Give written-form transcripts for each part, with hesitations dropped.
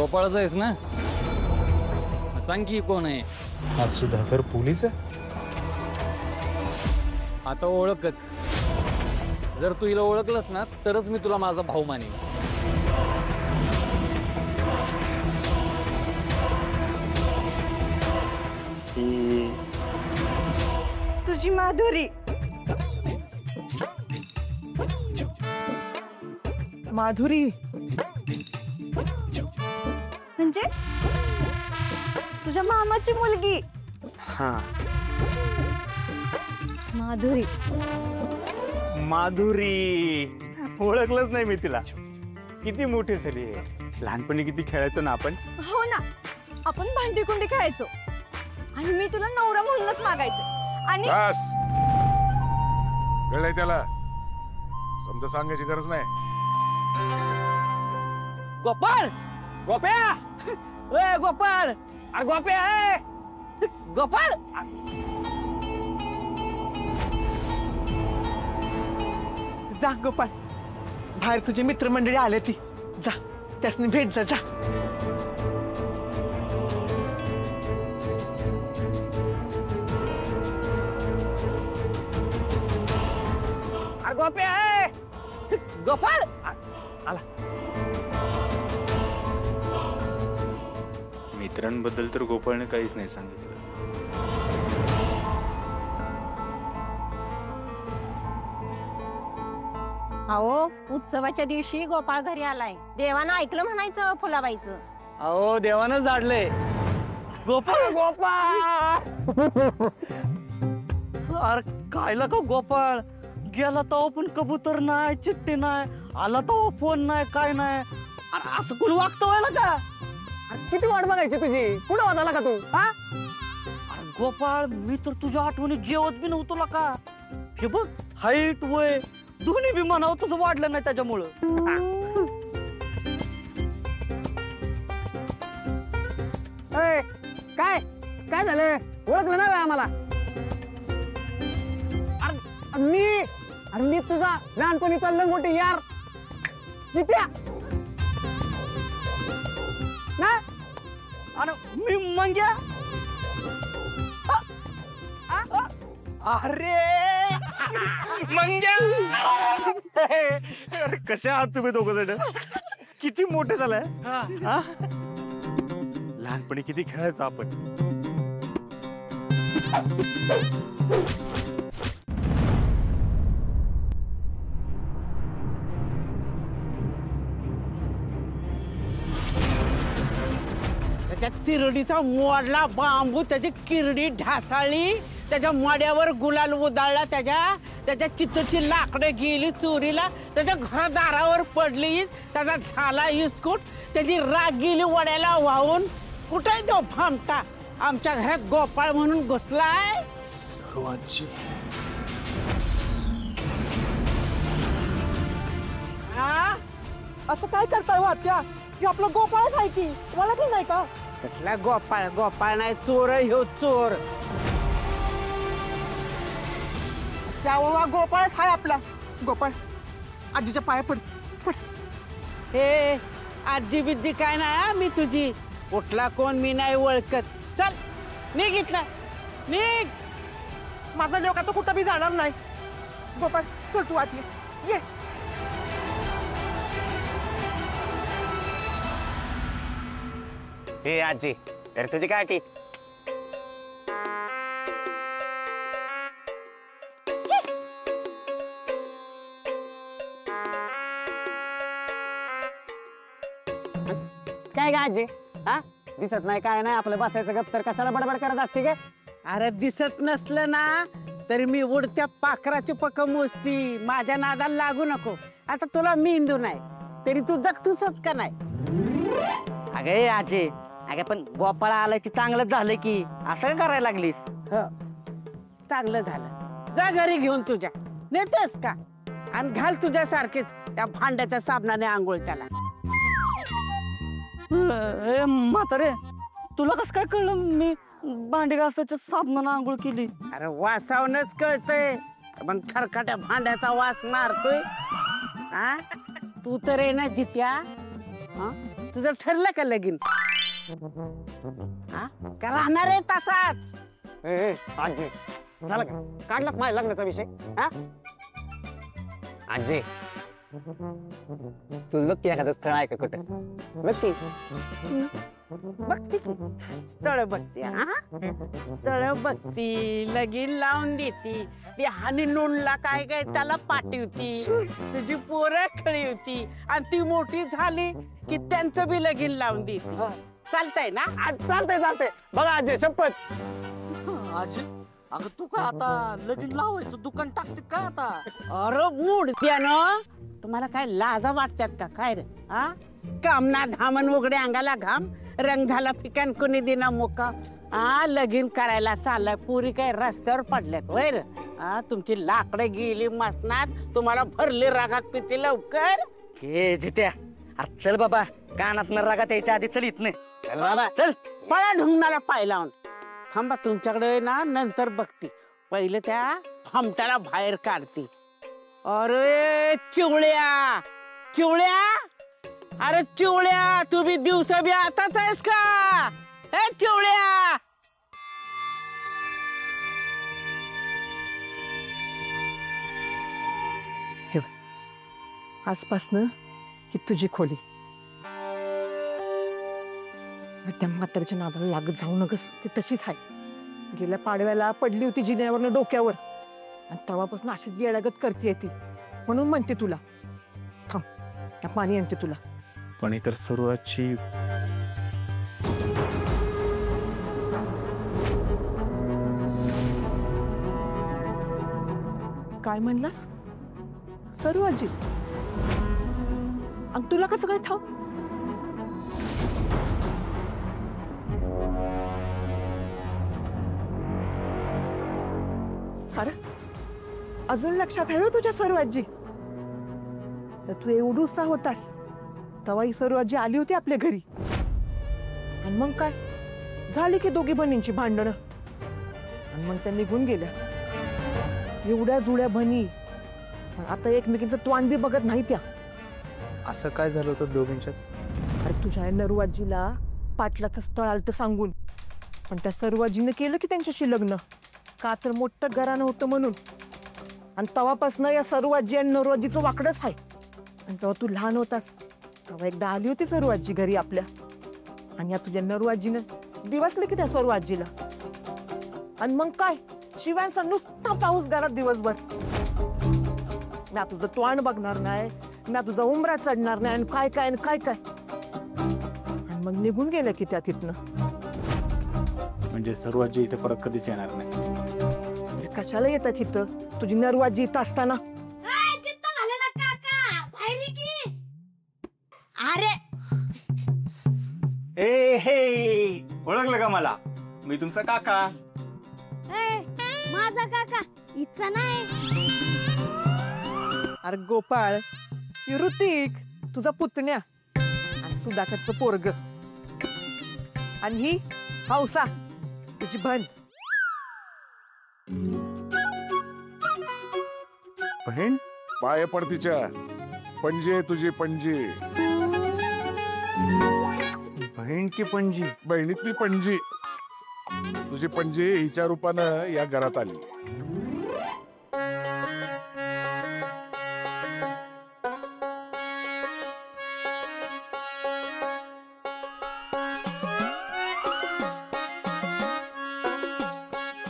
गोपाळच आहेस ना? सांग की कोण आहे? हा सुधाकर पोलीस आहे? आता ओळखच. जर तू हिला ओळखलंस ना तरच मी तुला माझा भाऊ मानेन. तुझी माधुरी. माधुरी म्हणजे तुझ्या मामाची मुलगी. हा. माधुरी. माधुरी ओळखलंच नाही मी तिला. किती मोठी झाली. लहानपणी किती खेळायचो ना आपण. हो ना, आपण भांडी कुंडी खेळायचो आणि मी तुला नवरा म्हणूनच मागायचे. आणि बस कळलंय त्याला. समजा सांगायची गरज नाही. गोपाळ. गोप्या. ए गोपाळ. अरे गोप्या. गोपाळ. जा गोपाळ, बाहेर तुझी मित्रमंडळी आले ती. जा त्यासनी भेट जा. जा. अरे गोप्या. गोपाळ. आला. मित्रांबद्दल तर गोपाळने काहीच नाही सांगितलं. अहो, उत्सवाच्या दिवशी गोपाळ घरी आलाय. देवानं ऐकलं म्हणायचं फुलाबाईचं. अहो देवानच धाडलंय. गोपाळ. गोपाळ. अरे कायला का गोपाळ? गेला तो पण कबूतर नाही, चिठ्ठी नाही, आला तो फोन नाही, काय नाही. अरे असं कोण वागतं व्हायला का? किती वाट बघायची तुझी? कुठं वाजाला का तू? हा अरे गोपाळ, मी तर तुझ्या आठवणी जेवत बी नव्हतो का. हे बघ, हाईट वय दोन्ही बी म्हणावं तुझं वाढलं नाही त्याच्यामुळं. काय काय झालं? ओळखलं ना आम्हाला? अरे मी तुझा लहानपणीचा लंगोटी यार जित्या ना. अरे मी मंग्या. अरे मंग्या. अरे कशा आहात तुम्ही दोघ जण? किती मोठे झालाय. लहानपणी किती खेळायचो आपण. त्याच्या तिरडीचा मोडला बांबू, त्याची किरडी ढासाळली, त्याच्या माड्यावर गुलाल उदाळला, त्याच्या चित्तची लाकडं गेली चोरीला, त्याच्या घरदारावर पडली, त्याचा झाला इस्कूट, त्याची राग गेली वड्याला वाहून. कुठे तो फामटा आमच्या घरात गोपाळ म्हणून घुसलाय. सर्वांची असं काय करताय वात्या? की आपला गोपाळच आहे की, मला की नाही का? कुठला गोपाळ? गोपाळ नाही, चोर ह्यो चोर. त्यावर गोपाळच आहे आपला. गोपाळ, आजीच्या पाया पड. हे आजी बिज्जी काय नाही मी तुझी. कुठला कोण मी नाही ओळखत. चल निघ इथला, निघ. माझा लोक आता कुठं बी जाणार नाही. गोपाळ चल तू आजी ये. हे आजी तर तुझी काय टी? काय ग आजी? हा दिसत नाही काय नाही, आपलं बसायचं गप तर कशाला बडबड करत असते ग? अरे दिसत नसलं ना तरी मी उडत्या पाखराची पक मोजती. माझ्या नादाला लागू नको. आता तुला मेंदू नाही तरी तू जगतूसच का नाही? अगे आजी, अगे पण गोपाळ आलाय ती चांगलंच झालं की. असं का करायला लागलीस? हो चांगलं झालं. जा घरी घेऊन तुझ्या. नेतेस का? आणि घाल तुझ्यासारखेच त्या भांड्याच्या साबणाने आंघोळ त्याला. म्हातारे, तुला कसं काय कळलं मी भांडी घासायच्या साबणाने आंघोळ केली? अरे वासावूनच कळतंय, पण खरकाट्या भांड्याचा वास मारतोय. हा तू तर आहे ना जित्या. तुझं ठरलं का लगीन हा का राहणार आहे तसाच आजी झालं का काढलाच माझ्या लग्नाचा विषय हा आजी तुझ बघ की एखादं स्थळ आहे का कुठं बघ की बघती की स्थळ बघती हा स्थळ बघती लगीन लावून देती ती हनीमूनला काय काय त्याला पाठवती तुझी पोरं खळी होती आणि ती मोठी झाली की त्यांचं बी लगीन लावून देती चालतंय ना आज चालतंय बघा आजी शपथ आजी अगं तू काय आता लगीन लावायचं दुकान टाकते काय आता अरे मूड त्यानं तुम्हाला काय लाजा वाटतात का काय रे हा कामना धामन उघडे अंगाला घाम रंग झाला फिकान कोणी दिना मोका हा लगीन करायला चाललाय पुरी काय रस्त्यावर पडल्यात वय रे हा तुमची लाकडे गेली मसनात तुम्हाला भरली रागात पिती लवकर हे जित्या अरे चल बाबा कानात न रागात यायच्या आधी चल इथनं चल बाबा चल पळा ढुंगणाला पाय लावून थांबा तुमच्याकडे ना नंतर बघती पहिले त्या हमटाला बाहेर काढते अरे चिवळ्या चिवळ्या अरे चिवळ्या तू बी दिवसा बी आताच आहेस का हे चिवळ्या आजपासनं ही तुझी खोली त्या म्हाताऱ्याच्या नादाला लागत जाऊ नकस ती तशीच आहे गेल्या पाडव्याला पडली होती जिन्यावरनं डोक्यावर आणि तेव्हापासून अशीच येडागत करते ती म्हणून म्हणते तुला थांब त्या पाणी आणते तुला पण इतर सर्वाची काय म्हणलास सरू आजी आणि तुला कसं काय ठाव अरे अजून लक्षात आहे तुझ्या सरू आजी तर तू एवढूसा होतास तेव्हा ही सरू आजी आली होती आपल्या घरी आणि मग काय झाली की दोघी बहिणींची भांडणं आणि मग त्या निघून गेल्या एवढ्या जुळ्या बहिणी पण आता एकमेकींचं तोंड बी बघत नाही त्या असं काय झालं होतं दोघींच्यात अरे तुझ्या नरू आजीला पाटलाचं स्थळ आलं तर सांगून पण त्या सर्व आजीनं केलं की त्यांच्याशी लग्न का तर मोठं घराणं होतं म्हणून आणि तेव्हापासनं या सर्व आजी आणि नरू आजीचं वाकडच आहे आणि जेव्हा तू लहान होतास तेव्हा एकदा आली होती सर्व आजी घरी आपल्या आणि या तुझ्या नरू आजीनं दिवसले की त्या सर्व आजीला आणि मग काय शिव्यांचा नुसता पाऊस घरात दिवसभर मी तुझं तोंड बघणार नाही मी तुझा उमरा चढणार नाही आणि काय काय आणि काय काय आणि मग निघून गेलं की त्या तिथनं म्हणजे सर्वांची इथे परत कधीच येणार नाही कशाला येतात इथं तुझी नरवाजी इथं असताना अरे ए हे ओळखलं का मला मी तुमचा काका माझा काका इच्छा नाही अरे गोपाळ ऋतिक तुझा पुतण्या आणि सुधाकरचं पोरग आणि ही हौसा तुझी बहीण बहीण पाय पड तिच्या पणजी तुझी पणजी बहीण की पणजी बहिणीतली पणजी तुझी पणजी हिच्या रूपानं या घरात आली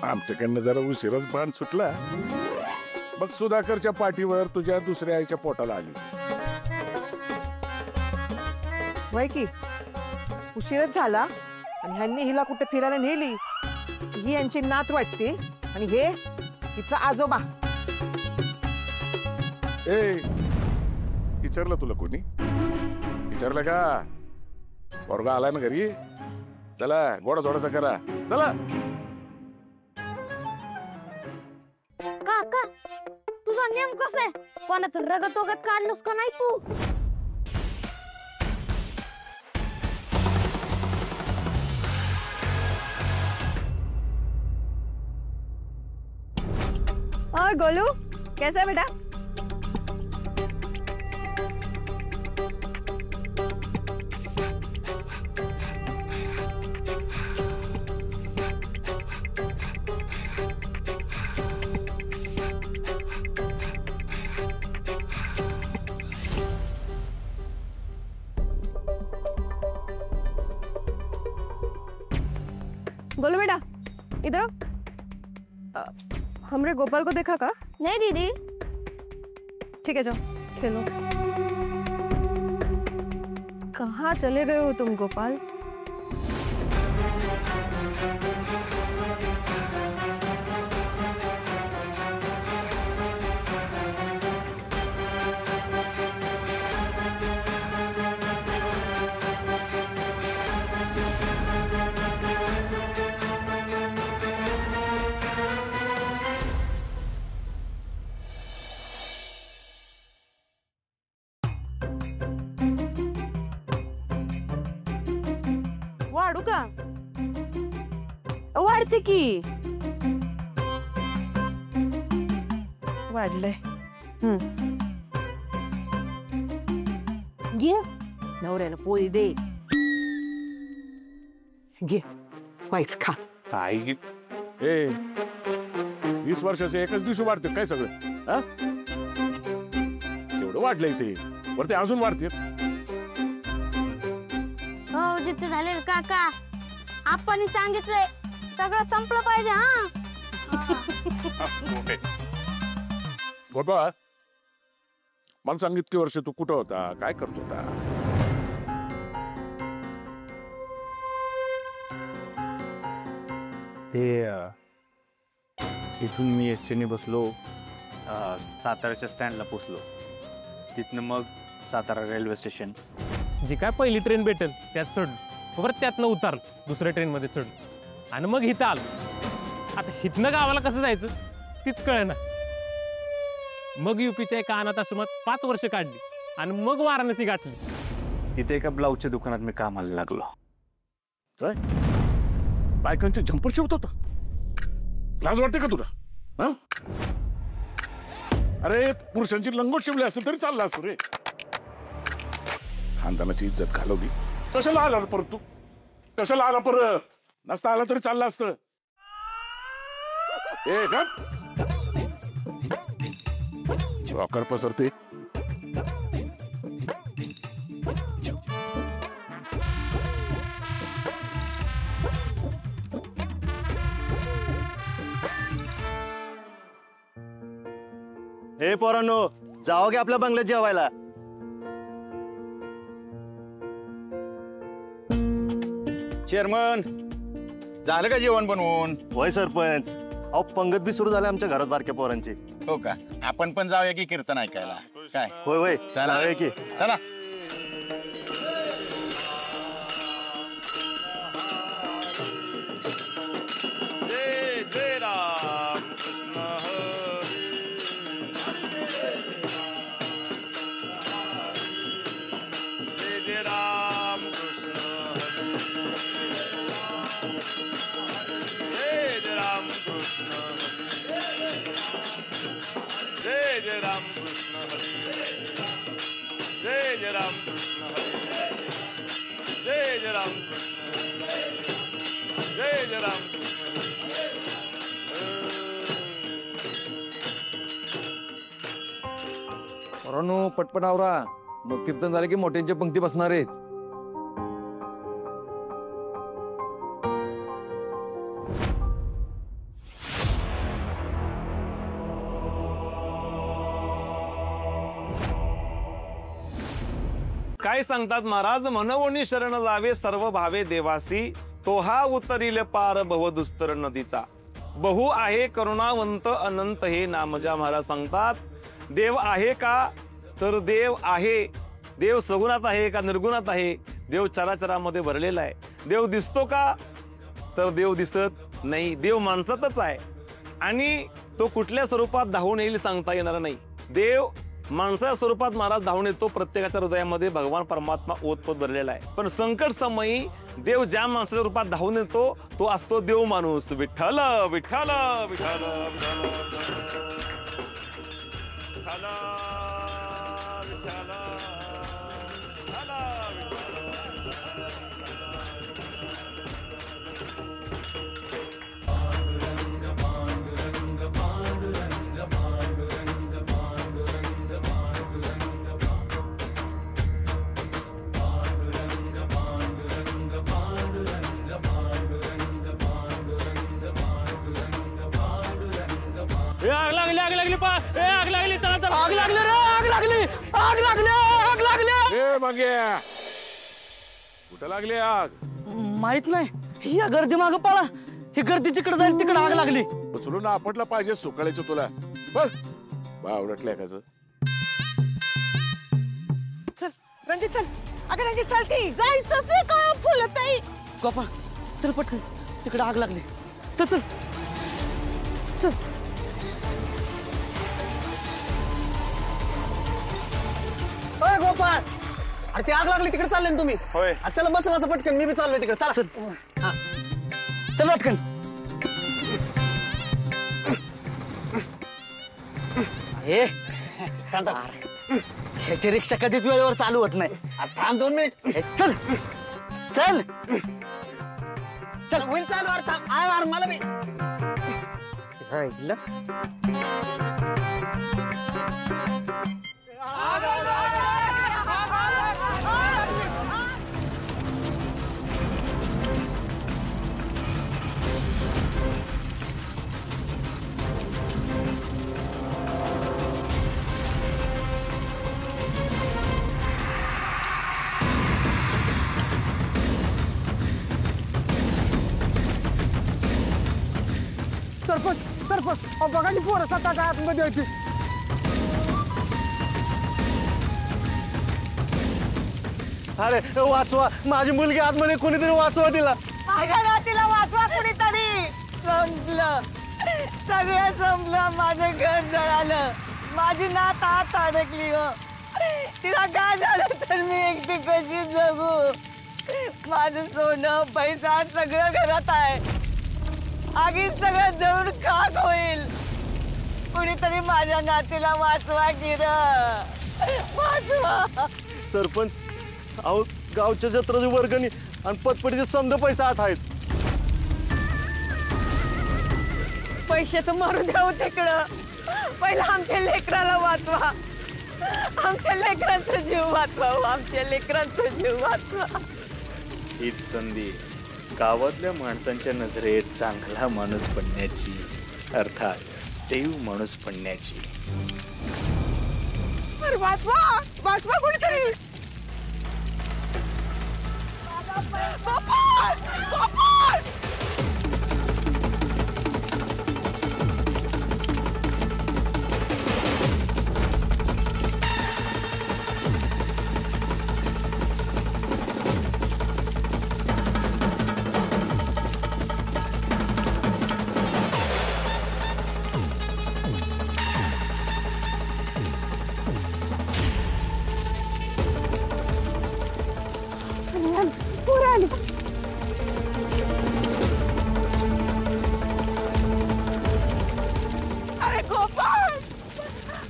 आमच्याकडनं जरा उशिराच बाण सुटला मग सुधाकरच्या पाठीवर तुझ्या दुसऱ्या आईच्या पोटाला आली वय की उशीरच झाला आणि ह्यांनी हिला कुठे फिरायला नेली ही यांची नात वाटते आणि हे हिचा आजोबा ए विचारलं तुला कोणी विचारलं का पोरगा आलाय ना घरी चला गोडा थोडासा करा चला काका तुझा नेम कसा आहे कोणाचं रगत वगत काढलंस का नाही तू और गोलू कैसा है बेटा बोलो बेटा, इधर आओ। हमरे गोपाल को देखा का? नहीं दीदी। ठीक है, जाओ खेलो। कहाँ चले गए हो तुम गोपाल? वाढू का? वाढते की. वाढलंय. घे नवऱ्याला पोळी दे. घे वाईच खा. काय ए 20 वर्षाचे एकच दिवशी वाढते काय सगळं? हा केवढं वाढलंय ते, वरती अजून वाढते. हो जिथे झाले काका, आपण सांगितलंय सगळं संपलं पाहिजे. गोपाळ, मला सांग इतकी वर्ष तू कुठं होता, काय करत होता? ते इथून मी एसटीने बसलो, साताराच्या स्टँडला पोचलो. तिथनं मग सातारा रेल्वे स्टेशन. जी काय पहिली ट्रेन भेटेल त्यात चढ, परत त्यातनं उतार दुसऱ्या ट्रेनमध्ये चढ, आणि मग इथं आलो. आता इथनं गावाला कसं जायचं तीच कळेना. मग युपीच्या एका अनाथ आश्रमात 5 वर्ष काढली आणि मग वाराणसी गाठली. तिथे एका ब्लाऊजच्या दुकानात मी कामाला लागलो. काय बायकांचे झंपर शिवत होता? लाज वाटते का तुला? हा? अरे पुरुषांची लंगोट शिवली असते तरी चालला असतो रे. खानदानाची इज्जत घालवली. कशाला आला परत तू? कशाला आला परत? नसता आला तरी चालला असतं. ए का वाकर पसरते. हे पोरांनो, जाओ गे आपल्या बंगल्यात जेवायला. चेअरमन, झालं का जेवण बनवून? होय सरपंच. अहो पंगत बी सुरू झाली आमच्या घरात बारक्या पोरांची. हो का? आपण पण जाऊया की कीर्तन ऐकायला? काय होय होय चला की. चला. जय जय राम कृष्ण जय जय राम कृष्ण जय जय राम कृष्ण जय जय राम कृष्ण जय जय राम कृष्ण जय जय राम कृष्ण जय जय राम कृष्ण. पोरांनो पटपट आवरा, मग कीर्तन झाले की मोठ्यांच्या पंक्ती बसणार आहेत. काय सांगतात महाराज? मनवणी शरण जावे सर्व भावे देवासी, तो हा उतरील पार भव दुस्तर नदीचा. बहु आहे करुणावंत अनंत हे नामजा. महाराज सांगतात देव आहे का? तर देव आहे. देव सगुणात आहे का निर्गुणात आहे? देव चराचरामध्ये भरलेला आहे. देव दिसतो का? तर देव दिसत नाही. देव माणसातच आहे आणि तो कुठल्या स्वरूपात धावून येईल सांगता येणार नाही. देव माणसाच्या स्वरूपात महाराज धावून येतो. प्रत्येकाच्या हृदयामध्ये भगवान परमात्मा ओतपोत भरलेला आहे. पण संकट समयी देव ज्या माणसाच्या रूपात धावून येतो तो असतो देव माणूस. विठ्ठल विठ्ठल विठ्ठल आग लागली आग लागली आग लागली चला चला आग लागली रे आग लागली आग लागली आग लागली ए माग्या कुठं लागली आग? माहित नाही या गर्दी माग पळा ही गर्दी जिकडे जाईल तिकडे आग लागली. उचलून आपटला पाहिजे सुकाळीचं तुला. बस बावडटल्या काच. चल रंजित चल. अगं रंजित चलती जायचं से का फुलतई. गोपाळ चल पटकन तिकडे आग लागली. चल चल चल. ओय गोपाळ अरे ती आग लागली तिकडे चालले ना तुम्ही? होय. चला बस बस पटकन मी बी चाललोय तिकडे चला. चल पटकन. हे ह्याची रिक्षा कधीच वेळेवर चालू होत नाही. थांब 2 मिनिट. चल चल चल होईल चालू. अरे थांब अरे मला बी सरपंच सरपंच बघा की पोरं 7-8 आतमध्ये होती. अरे वाचवा माझी मुलगी आतमध्ये कोणीतरी वाचवा तिला. माझ्या नातीला वाचवा कुणीतरी. संपलं सगळं संपलं. माझं घर जळालं. माझी नात आत अडकली हो. तिला काय झालं तर मी एकटी कशी जगू. माझं सोनं पैसा सगळं घरात आहे. आगीत सगळं जळून खाक होईल. कुणीतरी माझ्या नातीला वाचवा की र वाचवा. सरपंच अहो गावच्या जत्राची वर्गणी आणि पतपडीचे समजा पैसा आत आहेत. पैशाचं मारू द्या तिकडं. पहिला आमच्या लेकराला वाचवा. आमच्या लेकरांचा जीव वाचवा. आमच्या लेकरांचा जीव वाचवा. हीच संधी गावातल्या माणसांच्या नजरेत चांगला माणूस बनण्याची अर्थात देव माणूस बनण्याची. अरे वाचवा वाचवा कोणीतरी. गोपाळ गोपाळ. अरे गोपाळ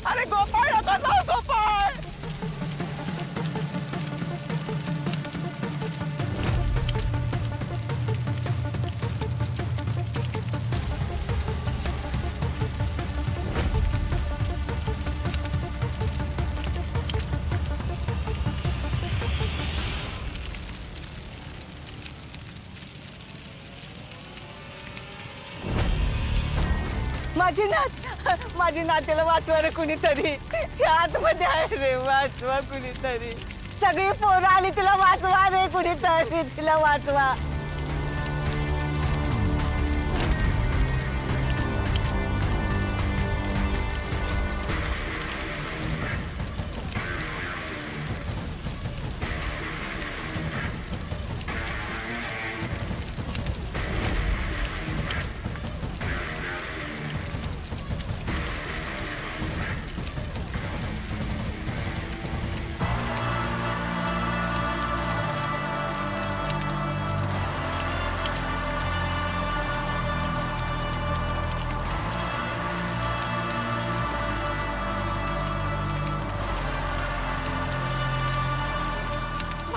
अरे गोपाळ नका जाऊ गोपाळ. माझी नातीला वाचवा रे कुणीतरी. त्या आतमध्ये आहे रे वाचवा कुणीतरी. सगळी पोरं आली तिला वाचवा रे कुणीतरी. तिला वाचवा.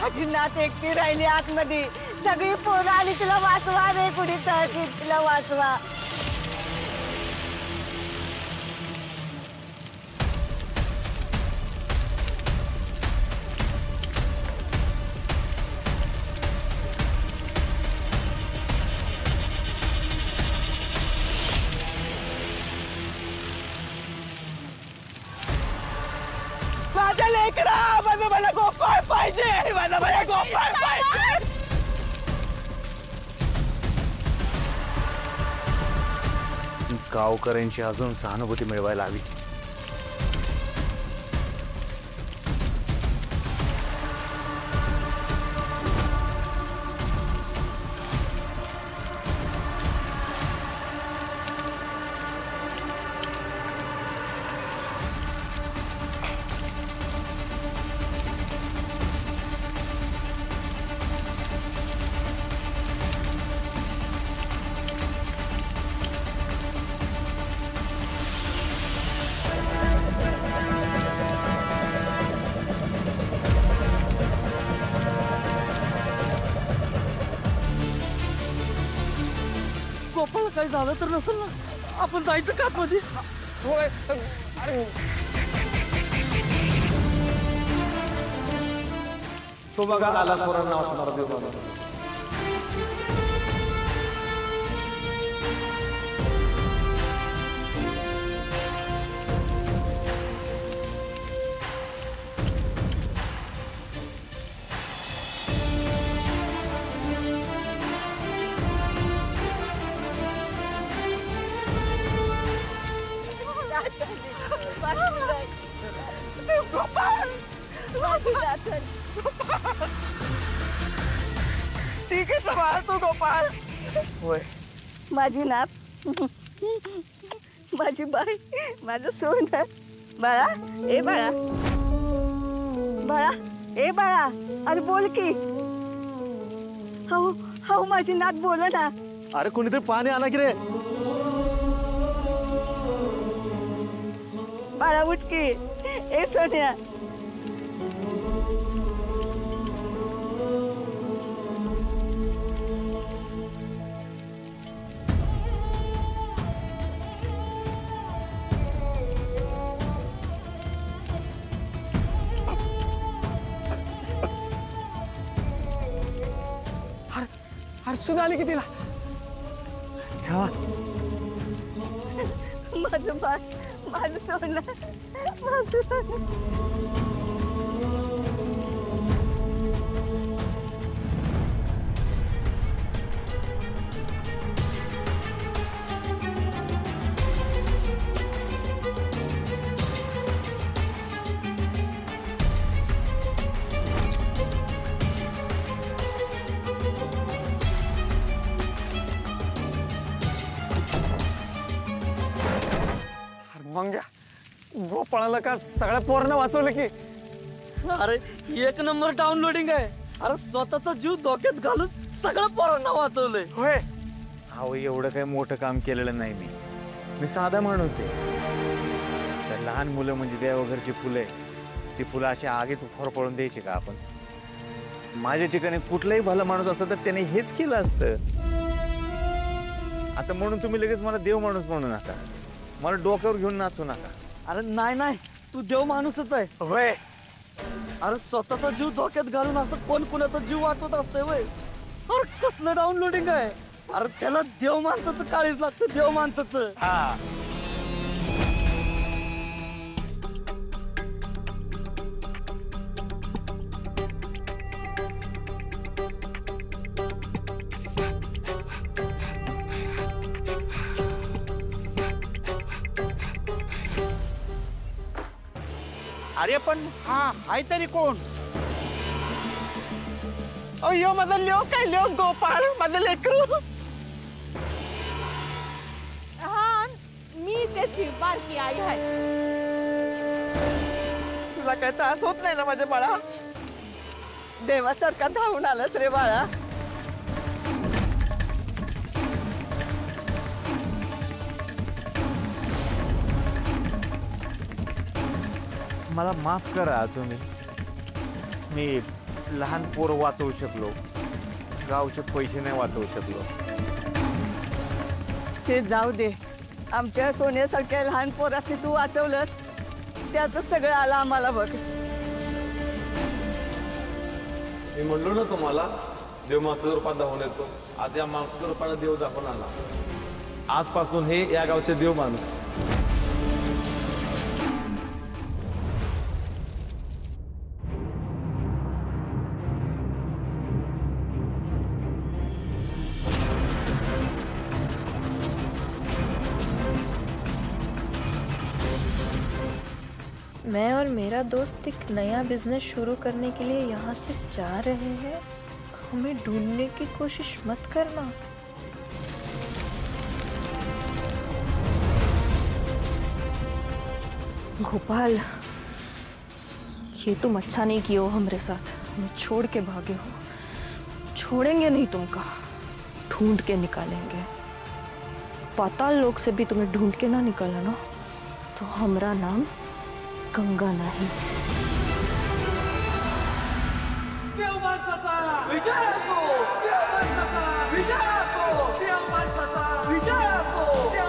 माझी नात एकटी राहिली आतमध्ये. सगळी पोरं आली तिला वाचवा रे कुणीतरी. तिला वाचवा. करा, माझं मला गोपाळ पाहिजे, माझं मला गोपाळ पाहिजे. गावकऱ्यांची अजून सहानुभूती मिळवायला हवी. गोपाळ काही झालं तर नसेल ना, आपण जायचं का आतमध्ये? होय. अरे तो बघा आला पोरांना वाचणारा देव माणूस. ठीक आहे, सांभाळ तू गोपाळ. होय. माझी नात, माझी बाई, माझं सोनं. बाळा, ए बाळा, बाळा, ए बाळा, अरे बोल की. हो हो, माझी नात बोल ना. अरे कोणीतरी पाणी आणा की रे. बाळा उठ की. ए सोन्या. अरे सुद्धा आली की तिला. ठेवा. माझं बाळ, माझं सोनं, माझं सोनं. मंग्या, गोपाळाला का सगळ्या पोरांना वाचवलं की. अरे एक नंबर डाउनलोडिंग आहे. अरे स्वतःचा जीव धोक्यात घालून सगळ्या पोरांना वाचवलंय. होय. अहो एवढं काही मोठं काम केलेलं नाही मी साधा माणूस आहे. तर लहान मुलं म्हणजे देवाघरची फुलं आहे, ती फुलं अशी आगीत होरपळून द्यायची का आपण? माझ्या ठिकाणी कुठलाही भला माणूस असतं तर त्याने हेच केलं असतं. आता म्हणून तुम्ही लगेच मला देव माणूस म्हणू नका, मला डोक्यावर घेऊन नाचू नका. अरे नाही नाही, तू देव माणूसच आहे. होय. अरे स्वतःचा जीव धोक्यात घालून असं कोण कुणाचा जीव वाचवत असतंय वय. अरे कसलं डाउनलोडिंग आहे. अरे त्याला देव माणसाचं काळीच लागतं, देव माणसाचं. अरे पण हा हाय तरी कोण? अयो माझा लोक आहे, लोक गोपाळ, माझं लेकरू. हा, मी त्याची बारकी आई आहे. तुला काय त्रास होत नाही ना माझ्या बाळा? देवासारखा धावून आलास रे बाळा. मला माफ करा तुम्ही. मी लहान पोरं वाचवू शकलो, गावचे पैसे नाही वाचवू शकलो. ते जाऊ दे. आमच्या सोन्यासारख्या लहान पोराशी तू वाचवलंस, त्यातच सगळं आलं आम्हाला बघ. मी म्हणलो ना तुम्हाला, देव माणसाच्या रूपात धावून येतो. आज या माणसाच्या रूपाने देव दाखवून आला. आजपासून हे या गावचे देव माणूस. मैं और मेरा दोस्त एक नया बिजनेस शुरू करने के लिए यहाँ से जा रहे हैं। हमें ढूंढने की कोशिश मत करना। गोपाल, ये तुम अच्छा नहीं किए हो हमरे साथ। हमें छोड़ के भागे हो। छोड़ेंगे नहीं तुमका, ढूंढ के निकालेंगे। पाताल लोक से भी तुम्हें ढूंढ के ना निकाला ना तो हमारा नाम गंगा नहीं। विजय असो, विजय असो, विजय असो, विजय असो।